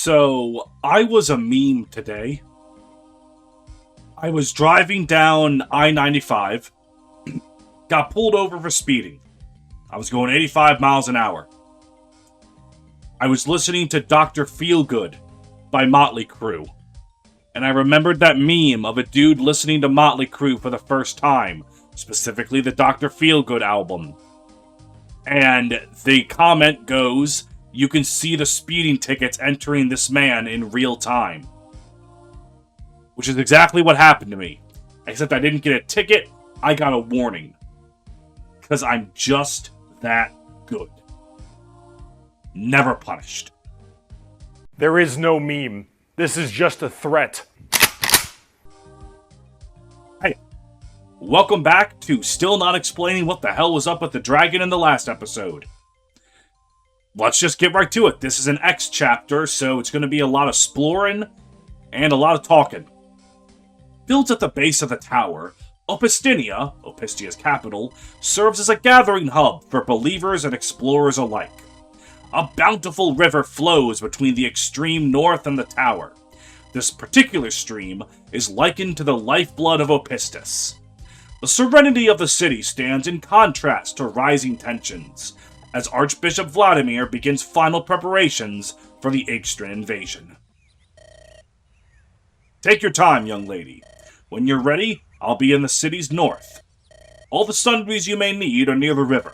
So, I was a meme today. I was driving down I-95, got pulled over for speeding. I was going 85 miles an hour. I was listening to Dr. Feelgood by Motley Crue. And I remembered that meme of a dude listening to Motley Crue for the first time, specifically the Dr. Feelgood album. And the comment goes, you can see the speeding tickets entering this man in real time. Which is exactly what happened to me. Except I didn't get a ticket, I got a warning. Because I'm just that good. Never punished. There is no meme. This is just a threat. Hey, welcome back to still not explaining what the hell was up with the dragon in the last episode. Let's just get right to it. This is an X chapter, so it's going to be a lot of exploring and a lot of talking. Built at the base of the tower, Opistia's capital, serves as a gathering hub for believers and explorers alike. A bountiful river flows between the extreme north and the tower. This particular stream is likened to the lifeblood of Opistis. The serenity of the city stands in contrast to rising tensions, as Archbishop Vladimir begins final preparations for the Ixtran invasion. Take your time, young lady. When you're ready, I'll be in the city's north. All the sundries you may need are near the river.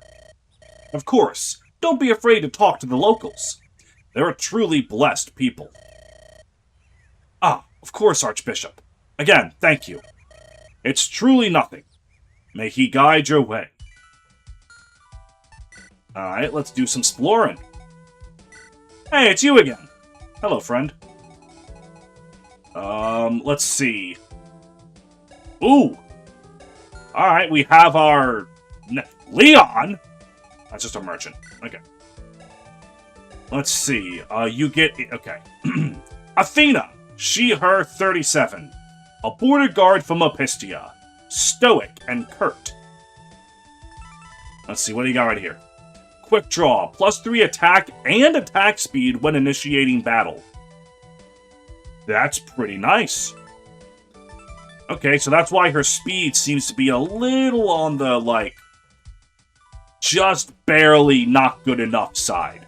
Of course, don't be afraid to talk to the locals. They're a truly blessed people. Ah, of course, Archbishop. Again, thank you. It's truly nothing. May he guide your way. Alright, let's do some exploring. Hey, it's you again. Hello, friend. Let's see. Ooh! Alright, we have our... Leon? That's just a merchant. Okay. Let's see. You get... Okay. Athena. She, her, 37. A border guard from Opistia. Stoic and curt. Let's see, what do you got right here? Quick draw. +3 attack and attack speed when initiating battle. That's pretty nice. Okay, so that's why her speed seems to be a little on the, like, just barely not good enough side.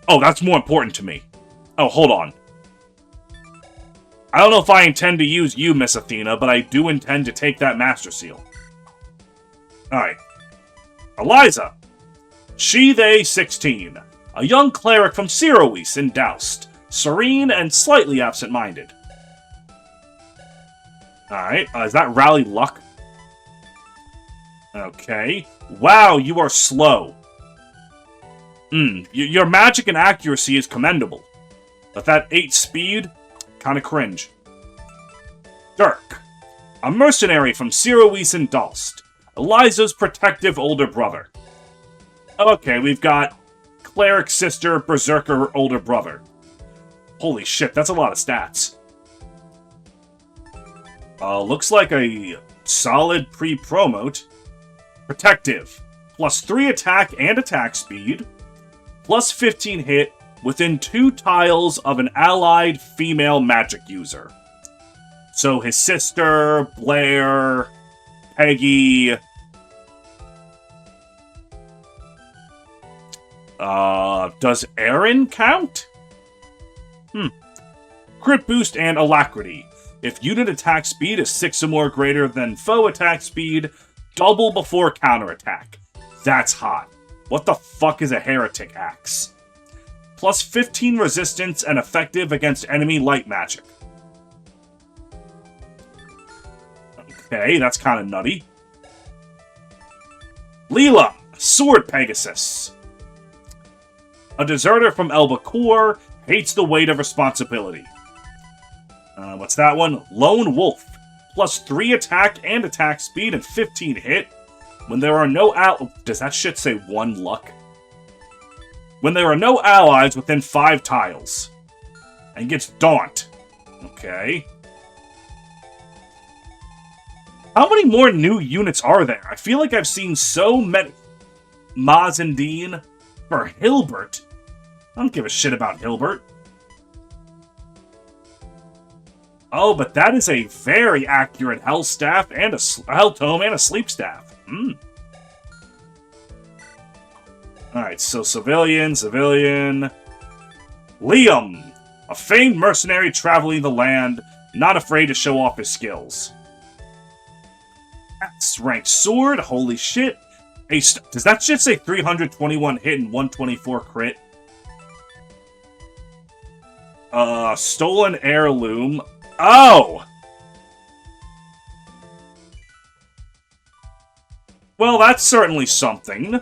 Oh, that's more important to me. Oh, hold on. I don't know if I intend to use you, Miss Athena, but I do intend to take that Master Seal. Alright. Eliza. She, they, 16. A young cleric from Cirois in Doust. Serene and slightly absent-minded. Alright, is that Rally Luck? Okay. Wow, you are slow. Your magic and accuracy is commendable. But that 8 speed, kinda cringe. Dirk. A mercenary from Cirois and Doust. Eliza's protective older brother. Okay, we've got cleric sister, berserker older brother. Holy shit, that's a lot of stats. Looks like a solid pre-promote. Protective. +3 attack and attack speed. +15 hit within 2 tiles of an allied female magic user. So his sister, Blair, Peggy... does Aaron count? Crit boost and alacrity. If unit attack speed is 6 or more greater than foe attack speed, double before counterattack. That's hot. What the fuck is a heretic axe? +15 resistance and effective against enemy light magic. Okay, that's kind of nutty. Leela, Sword Pegasus. A deserter from Elbacore, hates the weight of responsibility. What's that one? Lone Wolf. +3 attack and attack speed and 15 hit. When there are no does that shit say 1 luck? When there are no allies within 5 tiles. And gets Daunt. Okay. How many more new units are there? I feel like I've seen so many... Mazandine for Hilbert. I don't give a shit about Hilbert. Oh, but that is a very accurate health staff and a health tome and a sleep staff. Alright, so civilian. Liam, a famed mercenary traveling the land, not afraid to show off his skills. S-rank sword, holy shit. Does that shit say 321 hit and 124 crit? Stolen heirloom. Oh! Well, that's certainly something.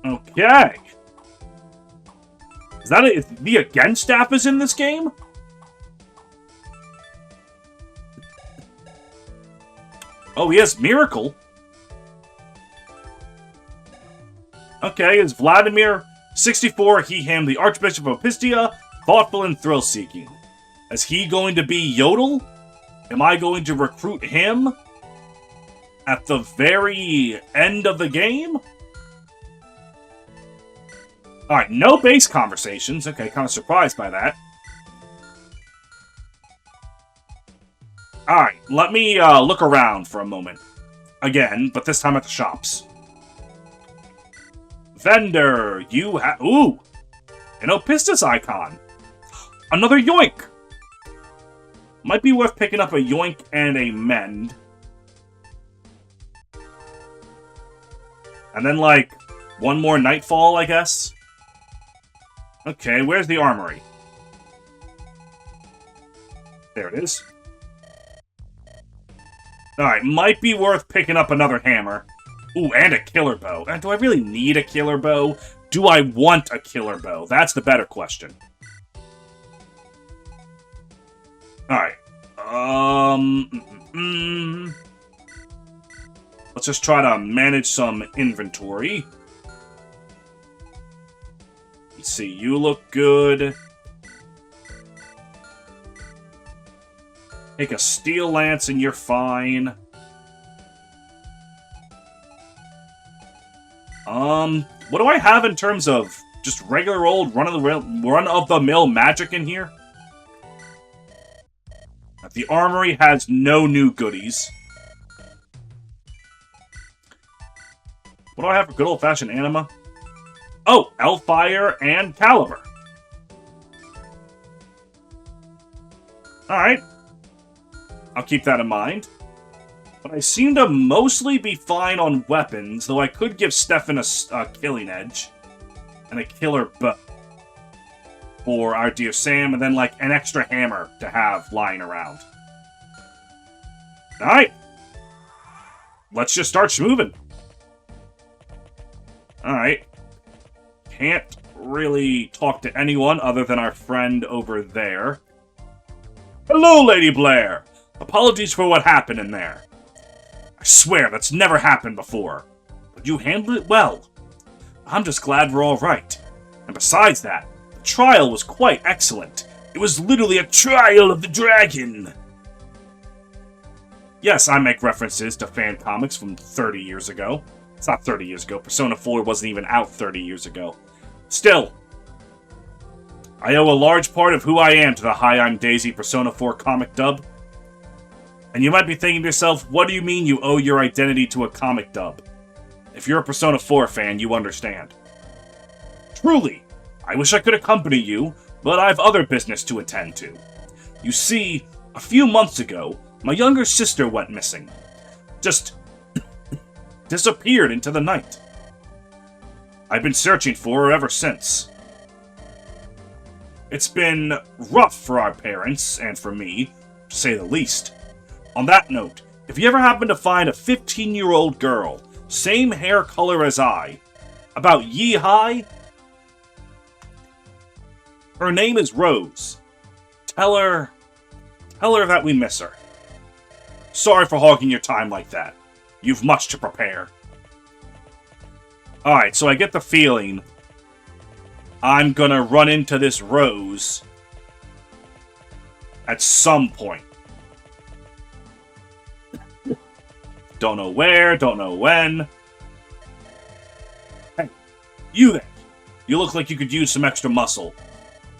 Okay. Is that it? The Again staff is in this game? Oh, he has Miracle. Okay, is Vladimir 64, he, him, the Archbishop of Pistia, thoughtful and thrill-seeking. Is he going to be Yodel? Am I going to recruit him at the very end of the game? Alright, no base conversations. Okay, kind of surprised by that. Alright, let me look around for a moment. Again, but this time at the shops. Vendor, you have... Ooh! An Opistus icon. Another Yoink! Might be worth picking up a Yoink and a Mend. And then, like, one more Nightfall, I guess? Okay, where's the armory? There it is. Alright, might be worth picking up another hammer. Ooh, and a killer bow. Do I really need a killer bow? Do I want a killer bow? That's the better question. Alright. Let's just try to manage some inventory. Let's see, you look good. Take a steel lance and you're fine. What do I have in terms of just regular old run-of-the-mill magic in here? The armory has no new goodies. What do I have for good old-fashioned anima? Oh, Elfire and Caliber. Alright. I'll keep that in mind. But I seem to mostly be fine on weapons, though I could give Stefan a killing edge. And a killer bow. For our dear Sam, and then, like, an extra hammer to have lying around. Alright. Let's just start schmoving. Alright. Can't really talk to anyone other than our friend over there. Hello, Lady Blair! Apologies for what happened in there. I swear, that's never happened before. But you handled it well. I'm just glad we're all right. And besides that, the trial was quite excellent. It was literally a trial of the dragon. Yes, I make references to fan comics from 30 years ago. It's not 30 years ago. Persona 4 wasn't even out 30 years ago. Still, I owe a large part of who I am to the Hi, I'm Daisy Persona 4 comic dub. And you might be thinking to yourself, what do you mean you owe your identity to a comic dub? If you're a Persona 4 fan, you understand. Truly, I wish I could accompany you, but I've other business to attend to. You see, a few months ago, my younger sister went missing. Just disappeared into the night. I've been searching for her ever since. It's been rough for our parents, and for me, to say the least. On that note, if you ever happen to find a 15-year-old girl, same hair color as I, about ye-high, her name is Rose. Tell her that we miss her. Sorry for hogging your time like that. You've much to prepare. Alright, so I get the feeling I'm gonna run into this Rose at some point. Don't know where, don't know when. You there. You look like you could use some extra muscle.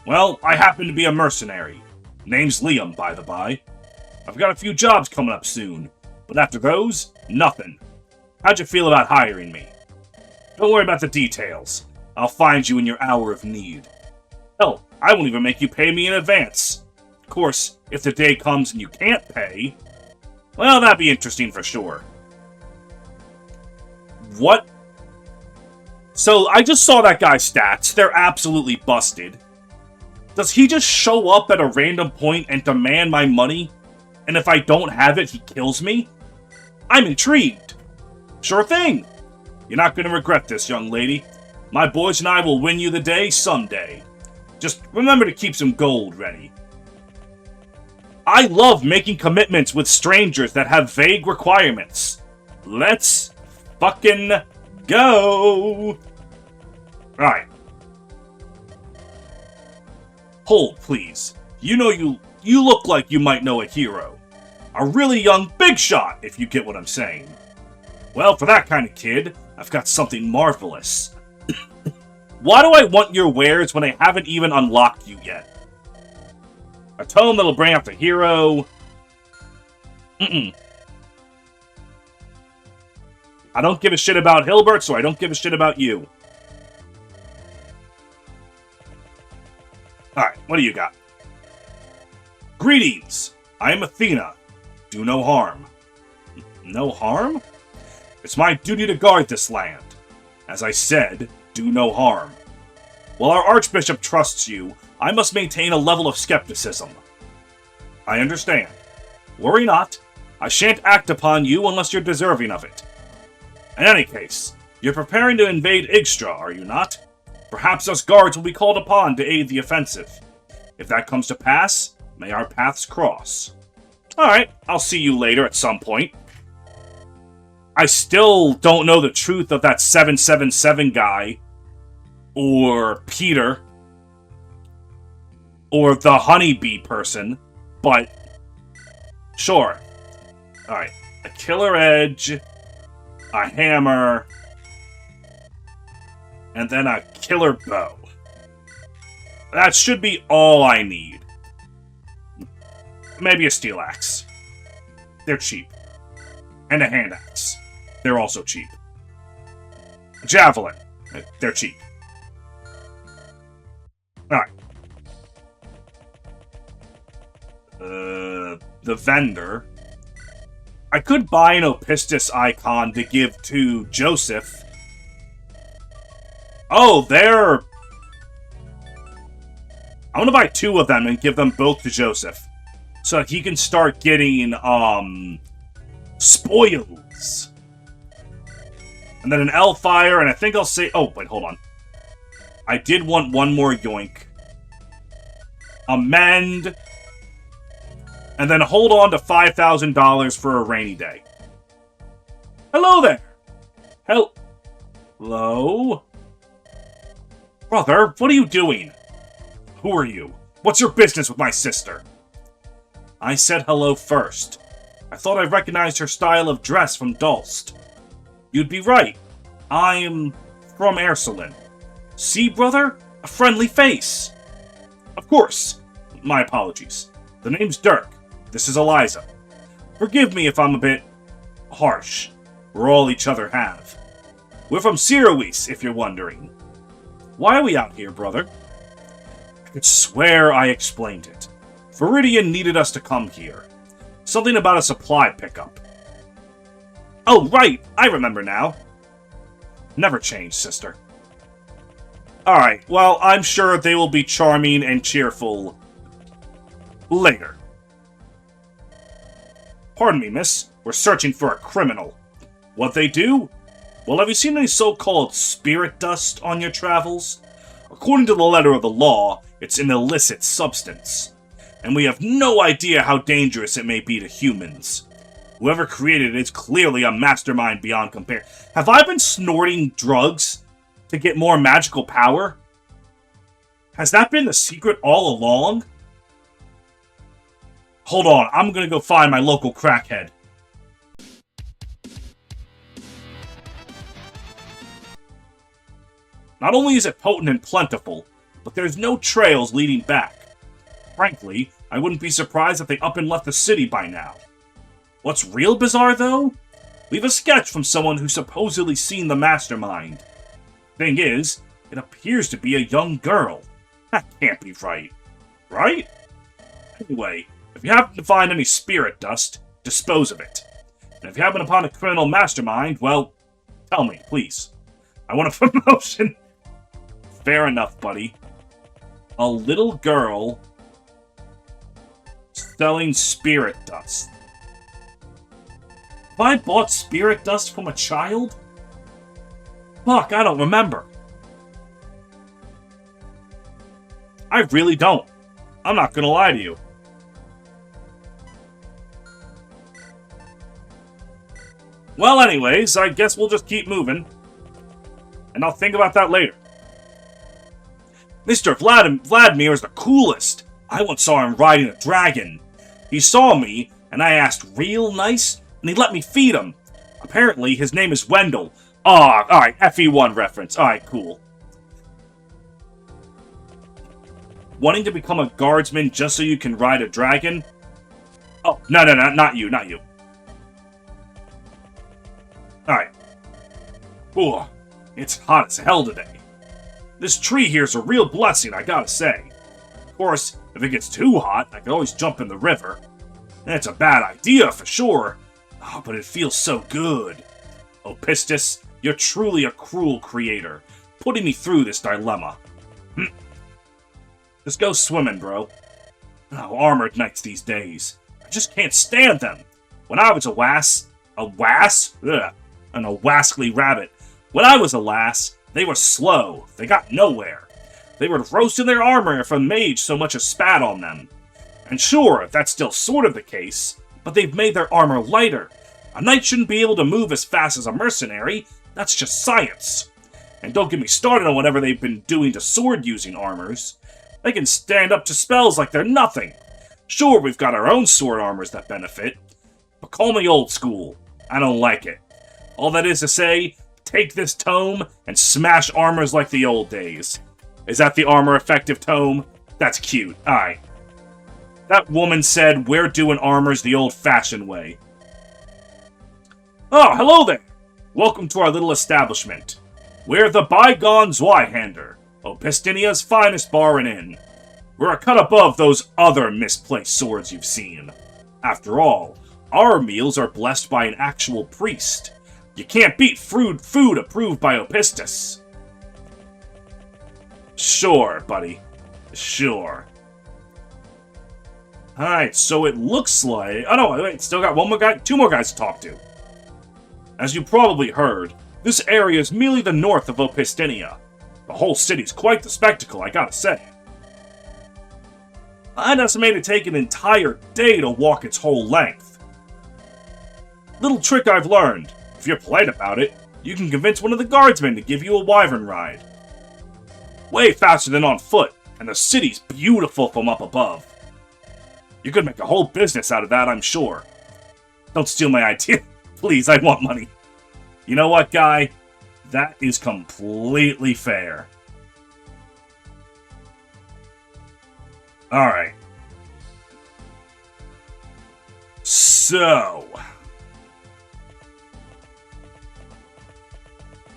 Well, I happen to be a mercenary. Name's Liam, by the by. I've got a few jobs coming up soon, but after those, nothing. How'd you feel about hiring me? Don't worry about the details. I'll find you in your hour of need. Hell, I won't even make you pay me in advance. Of course, if the day comes and you can't pay, well, that'd be interesting for sure. What? So, I just saw that guy's stats. They're absolutely busted. Does he just show up at a random point and demand my money? And if I don't have it, he kills me? I'm intrigued. Sure thing. You're not going to regret this, young lady. My boys and I will win you the day someday. Just remember to keep some gold ready. I love making commitments with strangers that have vague requirements. Let's fucking go. Alright. Hold, please. You know you look like you might know a hero. A really young big shot, if you get what I'm saying. Well, for that kind of kid, I've got something marvelous. Why do I want your wares when I haven't even unlocked you yet? A tome that'll bring out the hero. I don't give a shit about Hilbert, so I don't give a shit about you. Alright, what do you got? Greetings! I am Athena. Do no harm. No harm? It's my duty to guard this land. As I said, do no harm. While our Archbishop trusts you, I must maintain a level of skepticism. I understand. Worry not. I shan't act upon you unless you're deserving of it. In any case, you're preparing to invade Igstra, are you not? Perhaps us guards will be called upon to aid the offensive. If that comes to pass, may our paths cross. Alright, I'll see you later at some point. I still don't know the truth of that 777 guy, or Peter, or the honeybee person, but sure. Alright, a killer edge, a hammer, and then a killer bow. That should be all I need. Maybe a steel axe. They're cheap. And a hand axe. They're also cheap. A javelin. They're cheap. Alright. The vendor. I could buy an Opistus icon to give to Joseph. Oh, they're... I'm gonna buy 2 of them and give them both to Joseph. So that he can start getting, spoils. And then an Elfire, and I think I'll say... Oh, wait, hold on. I did want one more yoink. Amend. And then hold on to $5,000 for a rainy day. Hello there. Hello? Brother, what are you doing? Who are you? What's your business with my sister? I said hello first. I thought I recognized her style of dress from Dulst. You'd be right. I'm from Ursuline. See, brother? A friendly face. Of course. My apologies. The name's Dirk. This is Eliza. Forgive me if I'm a bit harsh. We're all each other have. We're from Cirois, if you're wondering. Why are we out here, brother? I could swear I explained it. Viridian needed us to come here. Something about a supply pickup. Oh, right! I remember now. Never change, sister. Alright, well, I'm sure they will be charming and cheerful later. Pardon me, miss. We're searching for a criminal. What they do? Well, have you seen any so-called spirit dust on your travels? According to the letter of the law, it's an illicit substance. And we have no idea how dangerous it may be to humans. Whoever created it is clearly a mastermind beyond compare. Have I been snorting drugs to get more magical power? Has that been the secret all along? Hold on, I'm gonna go find my local crackhead. Not only is it potent and plentiful, but there's no trails leading back. Frankly, I wouldn't be surprised if they up and left the city by now. What's real bizarre, though? We have a sketch from someone who's supposedly seen the mastermind. Thing is, it appears to be a young girl. That can't be right. Right? Anyway, if you happen to find any spirit dust, dispose of it. And if you happen upon a criminal mastermind, well, tell me, please. I want a promotion. Fair enough, buddy. A little girl selling spirit dust. Have I bought spirit dust from a child? Fuck, I don't remember. I really don't. I'm not gonna lie to you. Well, anyways, I guess we'll just keep moving. And I'll think about that later. Mr. Vladimir is the coolest. I once saw him riding a dragon. He saw me, and I asked real nice, and he let me feed him. Apparently, his name is Wendell. Ah, alright, FE1 reference. Alright, cool. Wanting to become a guardsman just so you can ride a dragon? Oh, no, not you. Alright. Ooh, it's hot as hell today. This tree here's a real blessing, I gotta say. Of course, if it gets too hot, I can always jump in the river. It's a bad idea, for sure. Oh, but it feels so good. Oh, Pistis, you're truly a cruel creator, putting me through this dilemma. Just go swimming, bro. Oh, armored knights these days. I just can't stand them. When I was a lass... Ugh, and a wascally rabbit. When I was a lass, they were slow. They got nowhere. They would roast in their armor if a mage so much as spat on them. And sure, that's still sort of the case, but they've made their armor lighter. A knight shouldn't be able to move as fast as a mercenary. That's just science. And don't get me started on whatever they've been doing to sword-using armors. They can stand up to spells like they're nothing. Sure, we've got our own sword armors that benefit, but call me old school. I don't like it. All that is to say, take this tome and smash armors like the old days. Is that the armor effective tome? That's cute. Alright. That woman said we're doing armors the old-fashioned way. Oh, hello there! Welcome to our little establishment. We're the Bygone Zweihander, Opistinia's finest bar and inn. We're a cut above those other misplaced swords you've seen. After all, our meals are blessed by an actual priest. You can't beat food approved by Opistus. Sure, buddy. Sure. Alright, so it looks like... Oh no, wait, still got two more guys to talk to. As you probably heard, this area is merely the north of Opistinia. The whole city's quite the spectacle, I gotta say. I'd estimate it take an entire day to walk its whole length. Little trick I've learned. If you're polite about it, you can convince one of the guardsmen to give you a wyvern ride. Way faster than on foot, and the city's beautiful from up above. You could make a whole business out of that, I'm sure. Don't steal my idea. Please, I want money. You know what, guy? That is completely fair. Alright. So...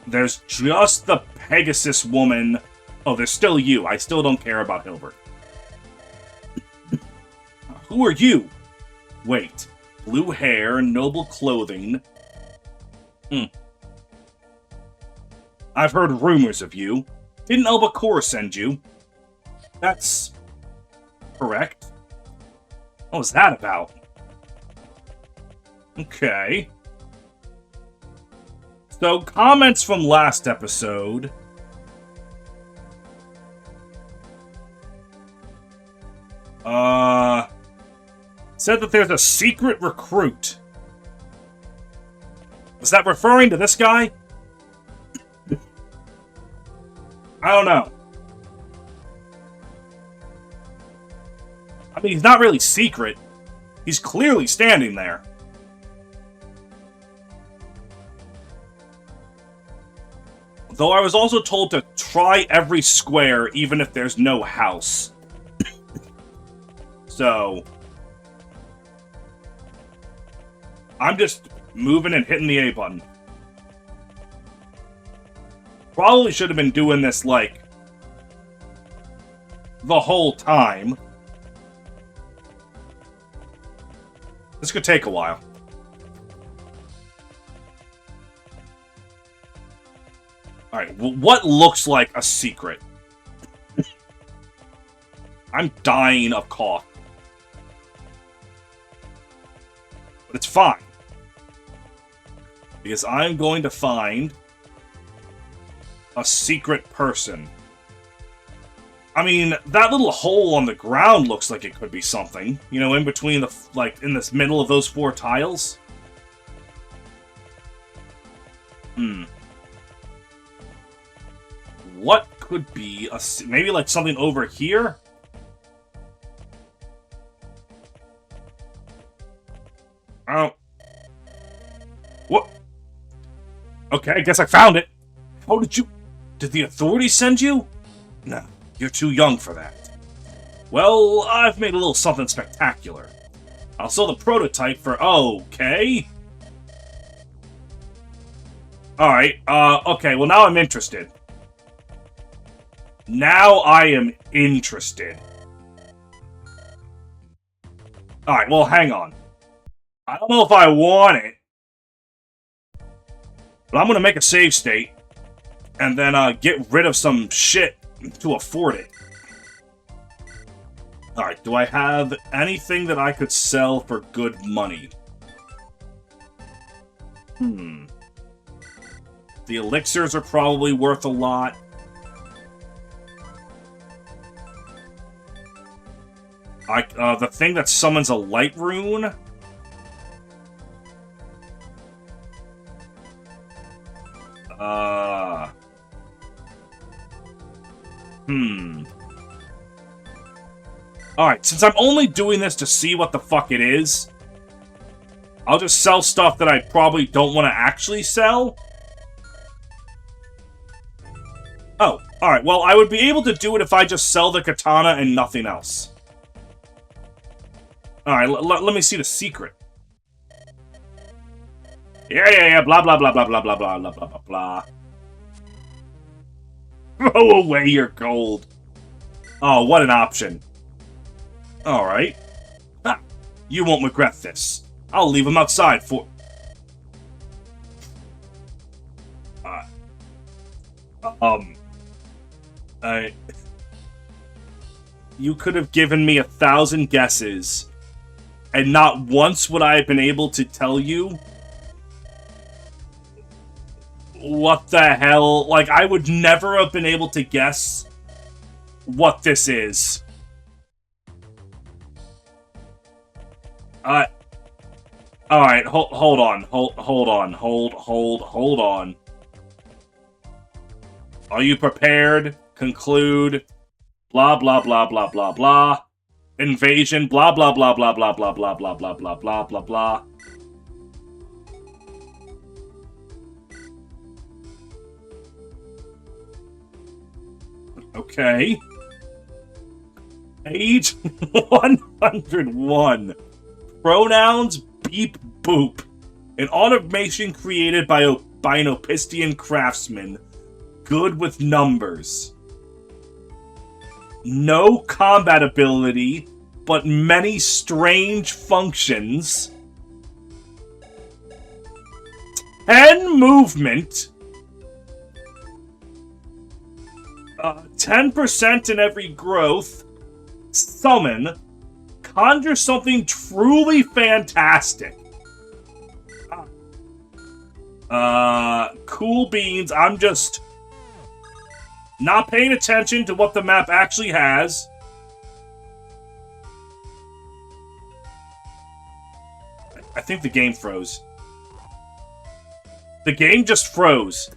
there's just the Pegasus woman. Oh, there's still you. I still don't care about Hilbert. Who are you? Wait. Blue hair, noble clothing. I've heard rumors of you. Didn't Albacor send you? That's... correct. What was that about? Okay. So, comments from last episode. Said that there's a secret recruit. Was that referring to this guy? I don't know. I mean, he's not really secret. He's clearly standing there. Though I was also told to try every square, even if there's no house. So, I'm just moving and hitting the A button. Probably should have been doing this, like, the whole time. This could take a while. Alright, well, what looks like a secret? I'm dying of cough. But it's fine. Because I'm going to find a secret person. I mean, that little hole on the ground looks like it could be something. You know, in between the, like, in this middle of those 4 tiles. What could be a... Maybe, like, something over here? Oh. What? Okay, I guess I found it. How did you... Did the authorities send you? No, you're too young for that. Well, I've made a little something spectacular. I'll sell the prototype for... Okay. Alright, okay, well now I'm interested. Now I am interested. Alright, well, hang on. I don't know if I want it. But I'm gonna make a save state. And then, get rid of some shit to afford it. Alright, do I have anything that I could sell for good money? The elixirs are probably worth a lot. The thing that summons a light rune? Alright, since I'm only doing this to see what the fuck it is, I'll just sell stuff that I probably don't want to actually sell. Oh, alright, well, I would be able to do it if I just sell the katana and nothing else. Alright, let me see the secret. Yeah, blah, blah, blah, blah, blah, blah, blah, blah, blah, blah, blah. Throw away your gold. Oh, what an option. Alright. Ah, you won't regret this. I'll leave him outside for... You could have given me 1,000 guesses, and not once would I have been able to tell you what the hell. Like, I would never have been able to guess what this is. Alright, hold on. Are you prepared? Conclude. Blah, blah, blah, blah, blah, blah. Invasion. Blah, blah, blah, blah, blah, blah, blah, blah, blah, blah, blah, blah, blah. Okay. Page 101. Pronouns beep boop. An automation created by an Opistian craftsman. Good with numbers. No combat ability, but many strange functions. 10 movement. 10% in every growth. Summon. Conjure something truly fantastic. Cool beans. I'm just not paying attention to what the map actually has. I think the game froze. The game just froze.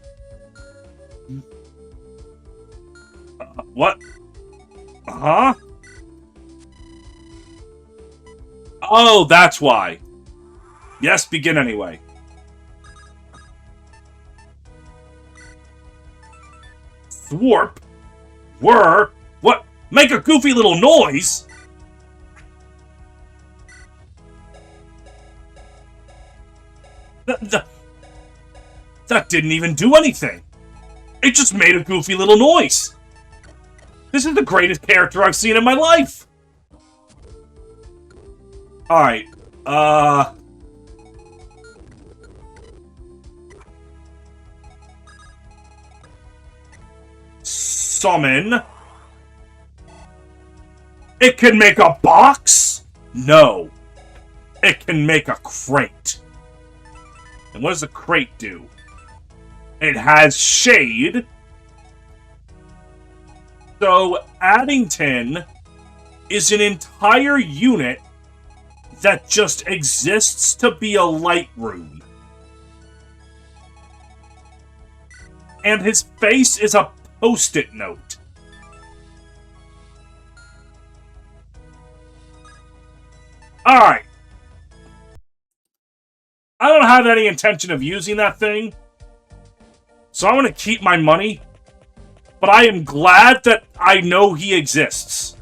What? Huh? Oh, that's why. Yes, begin anyway. Thwarp? Whir? What? Make a goofy little noise? That didn't even do anything. It just made a goofy little noise. This is the greatest character I've seen in my life. Alright, summon. It can make a box? No. It can make a crate. And what does a crate do? It has shade. So Addington is an entire unit that just exists to be a light rune. And his face is a post-it note. Alright. I don't have any intention of using that thing, so I'm going to keep my money, but I am glad that I know he exists.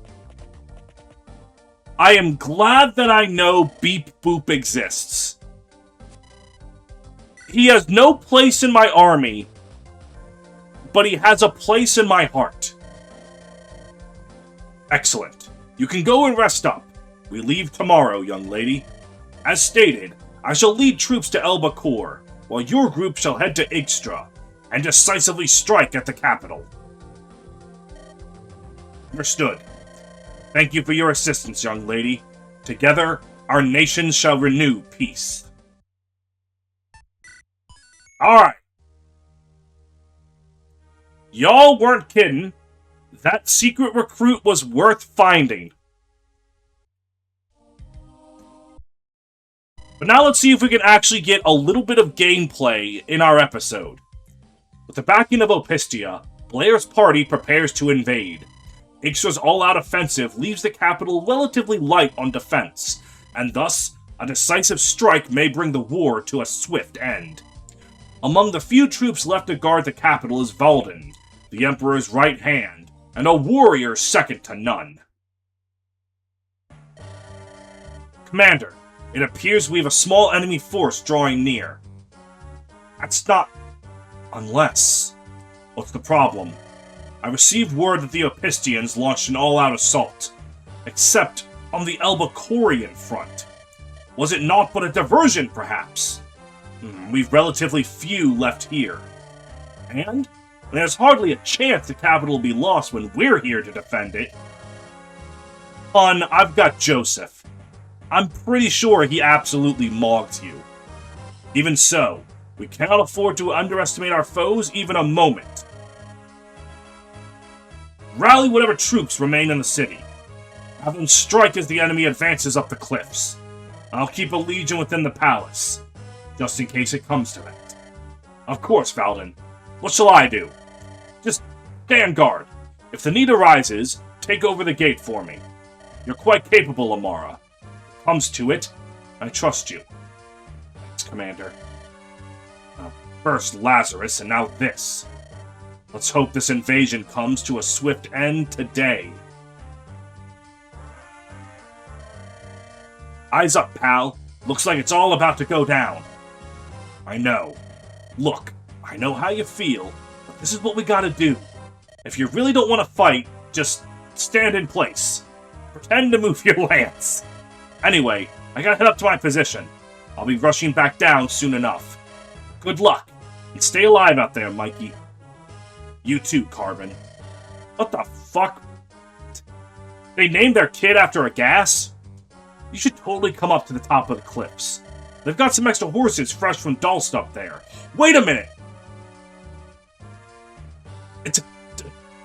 I am glad that I know Beep Boop exists. He has no place in my army, but he has a place in my heart. Excellent. You can go and rest up. We leave tomorrow, young lady. As stated, I shall lead troops to Elba Core, while your group shall head to Igstra, and decisively strike at the capital. Understood. Thank you for your assistance, young lady. Together, our nations shall renew peace. Alright. Y'all weren't kidding. That secret recruit was worth finding. But now let's see if we can actually get a little bit of gameplay in our episode. With the backing of Opistia, Blair's party prepares to invade. Igstra's all-out offensive leaves the capital relatively light on defense, and thus, a decisive strike may bring the war to a swift end. Among the few troops left to guard the capital is Valden, the Emperor's right hand, and a warrior second to none. Commander, it appears we have a small enemy force drawing near. That's not... Unless... What's the problem? I received word that the Opistians launched an all-out assault. Except on the Albacorian front. Was it not but a diversion, perhaps? We've relatively few left here. And there's hardly a chance the capital will be lost when we're here to defend it. Hun, I've got Joseph. I'm pretty sure he absolutely mogs you. Even so, we cannot afford to underestimate our foes even a moment. Rally whatever troops remain in the city. Have them strike as the enemy advances up the cliffs. I'll keep a legion within the palace, just in case it comes to that. Of course, Valden. What shall I do? Just stand guard. If the need arises, take over the gate for me. You're quite capable, Amara. Comes to it, I trust you. Thanks, Commander. First Lazarus, and now this. Let's hope this invasion comes to a swift end today. Eyes up, pal. Looks like it's all about to go down. I know. Look, I know how you feel, but this is what we gotta do. If you really don't want to fight, just stand in place. Pretend to move your lance. Anyway, I gotta head up to my position. I'll be rushing back down soon enough. Good luck, and stay alive out there, Mikey. You too, Carbon. What the fuck? They named their kid after a gas? You should totally come up to the top of the cliffs. They've got some extra horses fresh from Dalst up there. Wait a minute! It's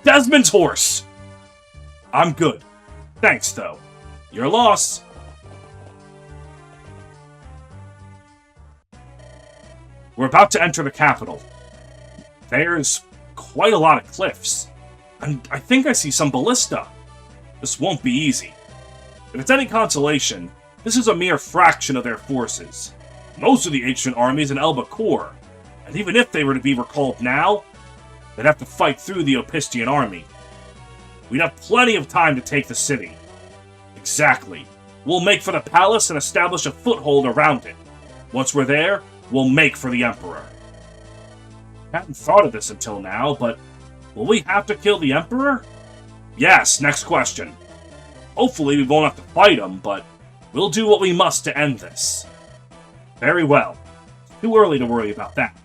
Desmond's horse! I'm good. Thanks, though. Your loss. We're about to enter the capital. There's quite a lot of cliffs, and I think I see some ballista. This won't be easy. If it's any consolation, this is a mere fraction of their forces. Most of the ancient armies in Elba Core, and even if they were to be recalled now, They'd have to fight through the Opistian army. We'd have plenty of time to take the city. Exactly. We'll make for the palace and establish a foothold around it. Once we're there, we'll make for the Emperor. Hadn't thought of this until now, but will we have to kill the Emperor? Yes, next question. Hopefully we won't have to fight him, but we'll do what we must to end this. Very well. Too early to worry about that.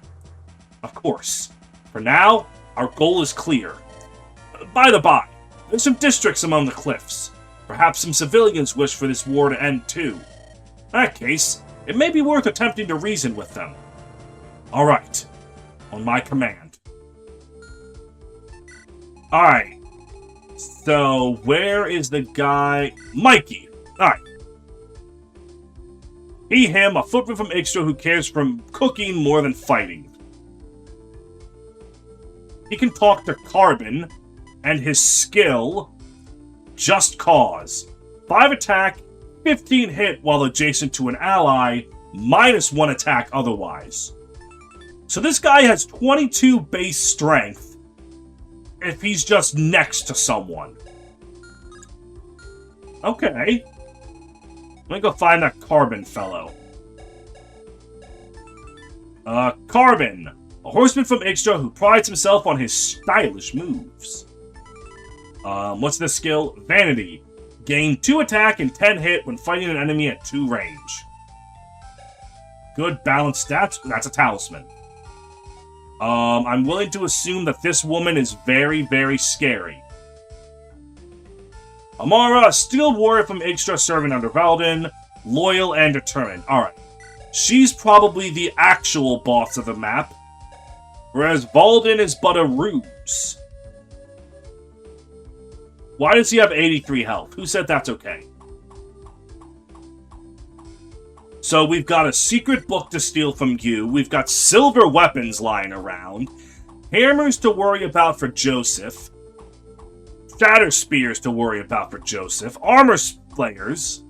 Of course. For now, our goal is clear. By the by, there's some districts among the cliffs. Perhaps some civilians wish for this war to end too. In that case, it may be worth attempting to reason with them. Alright. On my command. Alright. So, where is the guy? Mikey. Alright. He, him, a footman from Ixtra who cares for cooking more than fighting. He can talk to Carbon, and his skill, Just Cause. 5 attack, 15 hit while adjacent to an ally, -1 attack otherwise. So this guy has 22 base strength if he's just next to someone. Okay. Let me go find that Carbon fellow. Carbon. A horseman from Ixtra who prides himself on his stylish moves. What's this skill? Vanity. Gain 2 attack and 10 hit when fighting an enemy at 2 range. Good balanced stats. That's a talisman. I'm willing to assume that this woman is very, very scary. Amara, a skilled warrior from Ixtra serving under Valden, loyal and determined. Alright. She's probably the actual boss of the map, whereas Valden is but a ruse. Why does he have 83 health? Who said that's okay? So we've got a secret book to steal from you. We've got silver weapons lying around. Hammers to worry about for Joseph. Shatter spears to worry about for Joseph. Armor slayers.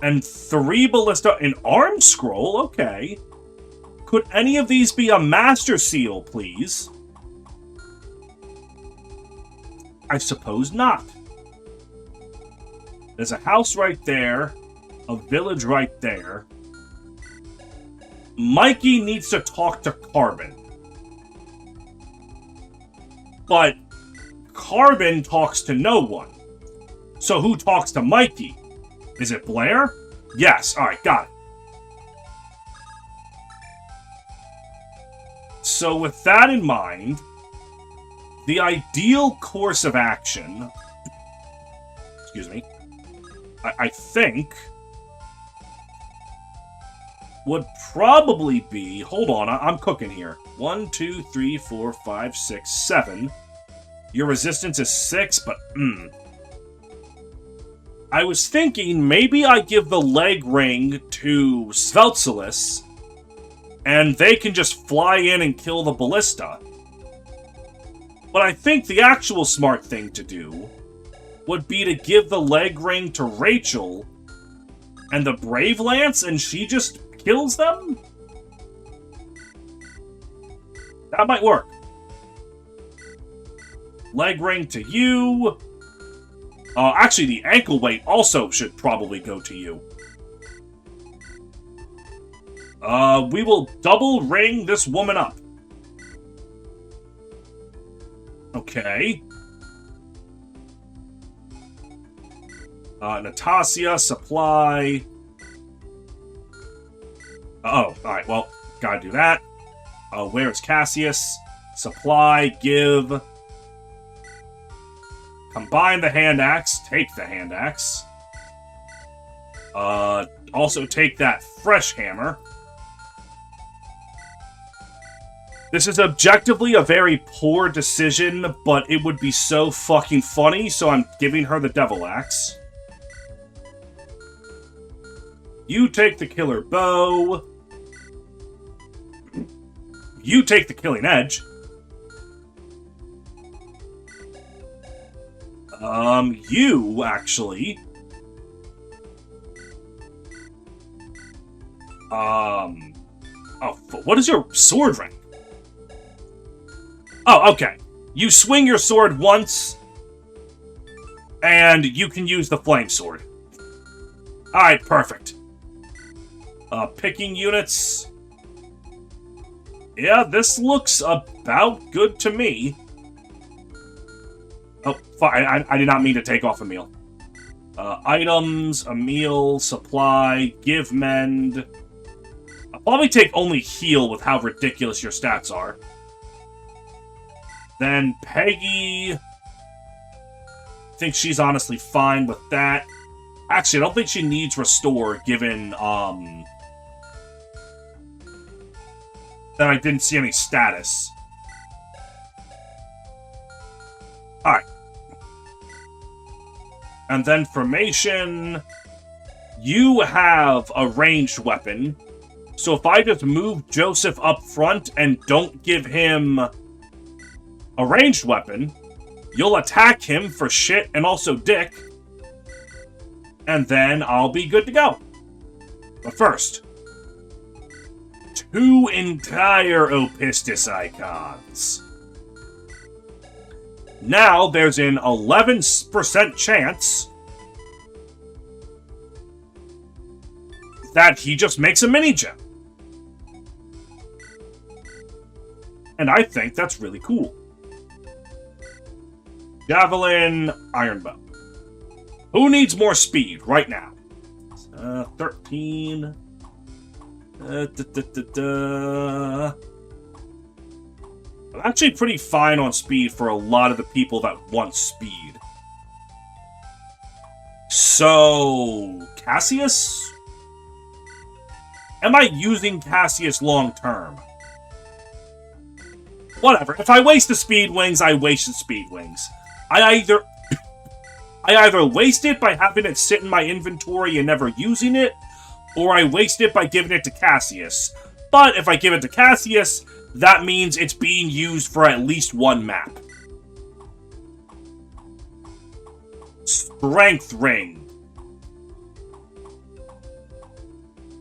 And 3 ballista... An arm scroll? Okay. Could any of these be a master seal, please? I suppose not. There's a house right there. A village right there. Mikey needs to talk to Carbon. But Carbon talks to no one. So who talks to Mikey? Is it Blair? Yes. Alright, got it. So with that in mind, the ideal course of action... Excuse me. I think... would probably be... Hold on, I'm cooking here. 1, 2, 3, 4, 5, 6, 7. Your resistance is 6, but... I was thinking maybe I give the leg ring to Sveltsilus, and they can just fly in and kill the ballista. But I think the actual smart thing to do would be to give the leg ring to Rachel and the Brave Lance, and she just kills them? That might work. Leg ring to you. Actually, the ankle weight also should probably go to you. We will double ring this woman up. Okay. Natasha, supply. Oh, alright, well, gotta do that. Where is Cassius? Supply, give. Combine the hand axe, take the hand axe. Also take that fresh hammer. This is objectively a very poor decision, but it would be so fucking funny, so I'm giving her the devil axe. You take the killer bow. You take the killing edge. You, actually. Oh, what is your sword rank? Oh, okay. You swing your sword once, and you can use the flame sword. Alright, perfect. Picking units. Yeah, this looks about good to me. Oh, fine. I did not mean to take off a meal. Items, a meal, supply, give mend. I'll probably take only heal with how ridiculous your stats are. Then Peggy. I think she's honestly fine with that. Actually, I don't think she needs restore, given, that I didn't see any status. Alright. And then formation. You have a ranged weapon. So if I just move Joseph up front and don't give him a ranged weapon, you'll attack him for shit and also dick. And then I'll be good to go. But first, 2 entire Opistis icons. Now there's an 11% chance that he just makes a mini gem. And I think that's really cool. Javelin, Iron Bow. Who needs more speed right now? 13. I'm actually pretty fine on speed for a lot of the people that want speed. So, Cassius? Am I using Cassius long term? Whatever. If I waste the speed wings, I waste the speed wings. I either waste it by having it sit in my inventory and never using it, or I waste it by giving it to Cassius. But if I give it to Cassius, that means it's being used for at least one map. Strength Ring.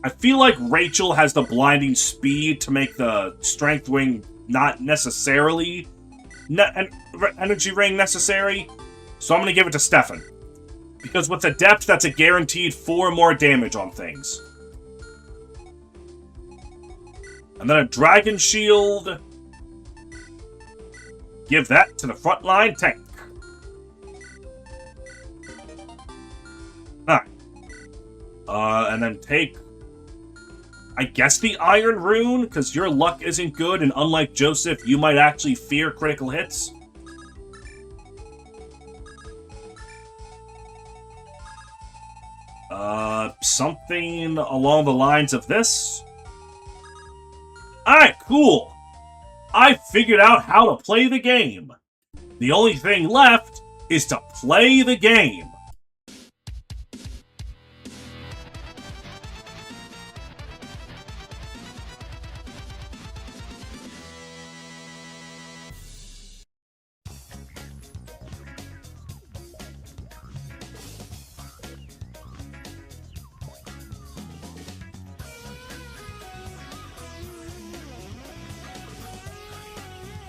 I feel like Rachel has the blinding speed to make the Strength Ring not necessarily energy ring necessary, so I'm going to give it to Stefan. Because with Adept, that's a guaranteed 4 more damage on things. And then a Dragon Shield. Give that to the frontline tank. Alright. And then take, I guess, the Iron Rune, because your luck isn't good, and unlike Joseph, you might actually fear critical hits. Something along the lines of this. Alright, cool. I figured out how to play the game. The only thing left is to play the game.